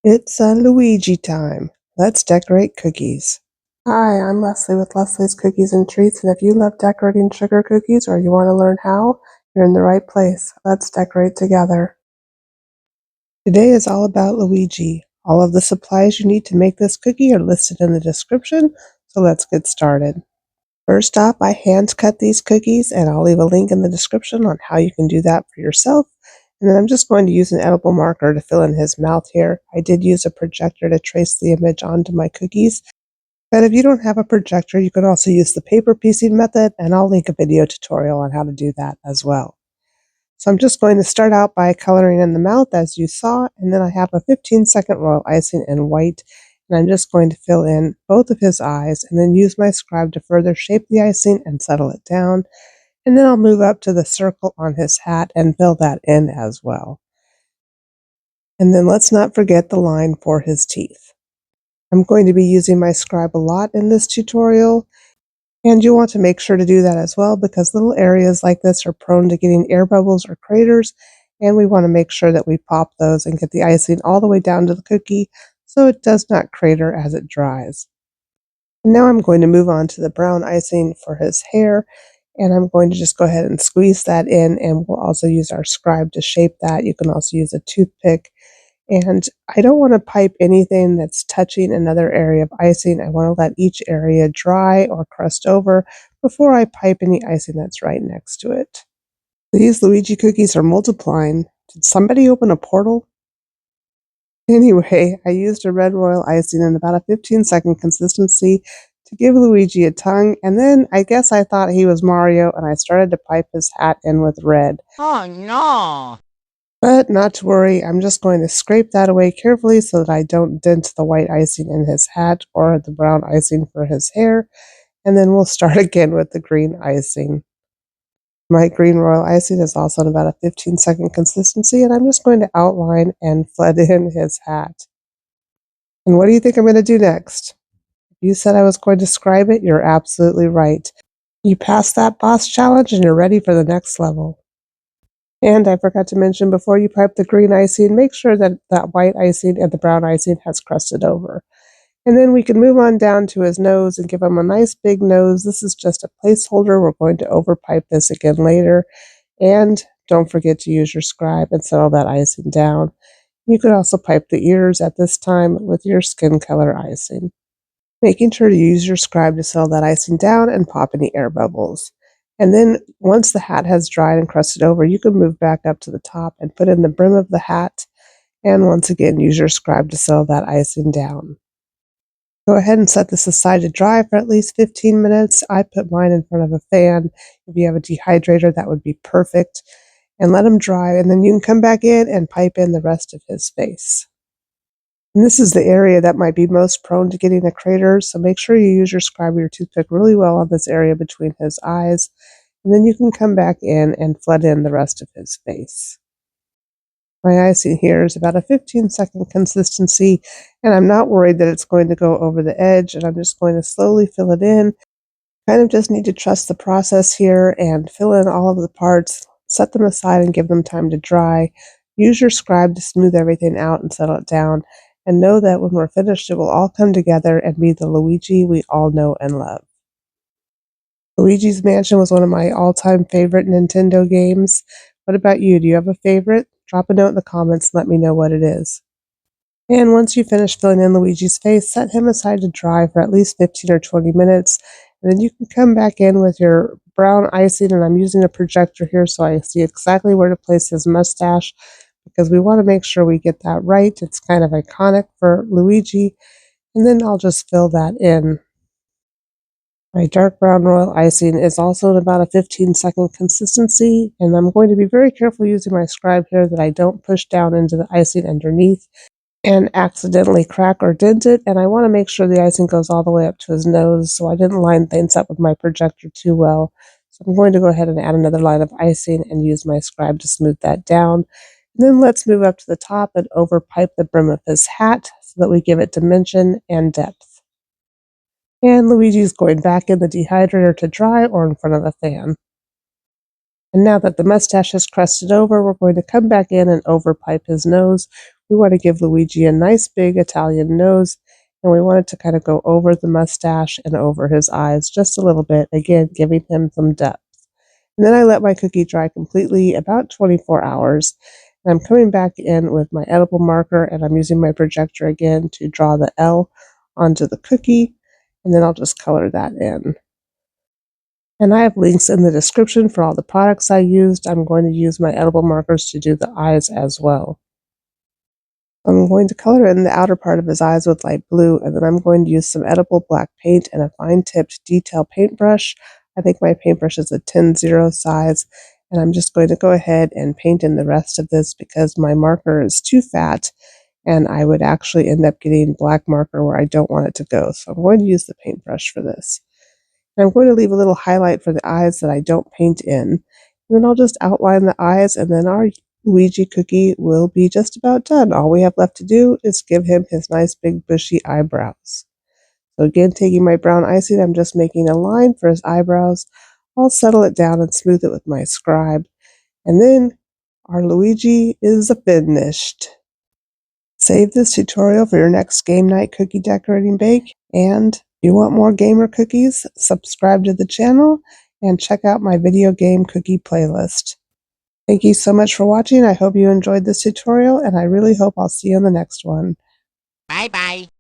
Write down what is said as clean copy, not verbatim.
It's Luigi time. Let's decorate cookies. Hi, I'm Leslie with Leslie's Cookies and Treats, and if you love decorating sugar cookies or you want to learn how, you're in the right place. Let's decorate together. Today is all about Luigi. All of the supplies you need to make this cookie are listed in the description, so let's get started. First off, I hand cut these cookies, and I'll leave a link in the description on how you can do that for yourself. And then I'm just going to use an edible marker to fill in his mouth here. I did use a projector to trace the image onto my cookies, but if you don't have a projector, you can also use the paper piecing method, and I'll link a video tutorial on how to do that as well. So I'm just going to start out by coloring in the mouth as you saw, and then I have a 15-second royal icing in white, and I'm just going to fill in both of his eyes and then use my scribe to further shape the icing and settle it down. And then I'll move up to the circle on his hat and fill that in as well. And then let's not forget the line for his teeth. I'm going to be using my scribe a lot in this tutorial, and you want to make sure to do that as well because little areas like this are prone to getting air bubbles or craters, and we want to make sure that we pop those and get the icing all the way down to the cookie so it does not crater as it dries. And now I'm going to move on to the brown icing for his hair, and I'm going to just go ahead and squeeze that in, and we'll also use our scribe to shape that. You can also use a toothpick. And I don't want to pipe anything that's touching another area of icing. I want to let each area dry or crust over before I pipe any icing that's right next to it. These Luigi cookies are multiplying. Did somebody open a portal? Anyway, I used a red royal icing in about a 15-second consistency to give Luigi a tongue, and then I guess I thought he was Mario and I started to pipe his hat in with red. Oh no! But not to worry, I'm just going to scrape that away carefully so that I don't dent the white icing in his hat or the brown icing for his hair, and then we'll start again with the green icing. My green royal icing is also in about a 15-second consistency, and I'm just going to outline and flood in his hat. And what do you think I'm going to do next? If you said I was going to scribe it, you're absolutely right. You passed that boss challenge and you're ready for the next level. And I forgot to mention, before you pipe the green icing, make sure that that white icing and the brown icing has crusted over. And then we can move on down to his nose and give him a nice big nose. This is just a placeholder. We're going to overpipe this again later. And don't forget to use your scribe and settle that icing down. You could also pipe the ears at this time with your skin color icing, making sure to use your scribe to settle that icing down and pop any air bubbles. And then once the hat has dried and crusted over, you can move back up to the top and put in the brim of the hat. And once again, use your scribe to settle that icing down. Go ahead and set this aside to dry for at least 15 minutes. I put mine in front of a fan. If you have a dehydrator, that would be perfect. And let them dry, and then you can come back in and pipe in the rest of his face. And this is the area that might be most prone to getting a crater, so make sure you use your scribe or your toothpick really well on this area between his eyes, and then you can come back in and flood in the rest of his face. My icing here is about a 15-second consistency, and I'm not worried that it's going to go over the edge, and I'm just going to slowly fill it in. Kind of just need to trust the process here and fill in all of the parts, set them aside and give them time to dry. Use your scribe to smooth everything out and settle it down, and know that when we're finished, it will all come together and be the Luigi we all know and love. Luigi's Mansion was one of my all-time favorite Nintendo games. What about you? Do you have a favorite? Drop a note in the comments and let me know what it is. And once you finish filling in Luigi's face, set him aside to dry for at least 15 or 20 minutes. And then you can come back in with your brown icing, and I'm using a projector here so I see exactly where to place his mustache because we want to make sure we get that right. It's kind of iconic for Luigi. And then I'll just fill that in. My dark brown royal icing is also in about a 15-second consistency, and I'm going to be very careful using my scribe here that I don't push down into the icing underneath and accidentally crack or dent it, and I want to make sure the icing goes all the way up to his nose, so I didn't line things up with my projector too well. So I'm going to go ahead and add another line of icing and use my scribe to smooth that down. And then let's move up to the top and overpipe the brim of his hat so that we give it dimension and depth. And Luigi's going back in the dehydrator to dry or in front of the fan. And now that the mustache has crusted over, we're going to come back in and overpipe his nose We want to give Luigi a nice big Italian nose, and we want it to kind of go over the mustache and over his eyes just a little bit, again, giving him some depth. And then I let my cookie dry completely, about 24 hours. And I'm coming back in with my edible marker, and I'm using my projector again to draw the L onto the cookie, and then I'll just color that in. And I have links in the description for all the products I used. I'm going to use my edible markers to do the eyes as well. I'm going to color in the outer part of his eyes with light blue, and then I'm going to use some edible black paint and a fine-tipped detail paintbrush. I think my paintbrush is a 10-0 size, and I'm just going to go ahead and paint in the rest of this because my marker is too fat, and I would actually end up getting black marker where I don't want it to go. So I'm going to use the paintbrush for this. And I'm going to leave a little highlight for the eyes that I don't paint in. And then I'll just outline the eyes, and then our Luigi cookie will be just about done. All we have left to do is give him his nice big bushy eyebrows. So again, taking my brown icing, I'm just making a line for his eyebrows. I'll settle it down and smooth it with my scribe. And then our Luigi is finished. Save this tutorial for your next game night cookie decorating bake. And if you want more gamer cookies, subscribe to the channel and check out my video game cookie playlist. Thank you so much for watching. I hope you enjoyed this tutorial, and I really hope I'll see you in the next one. Bye bye.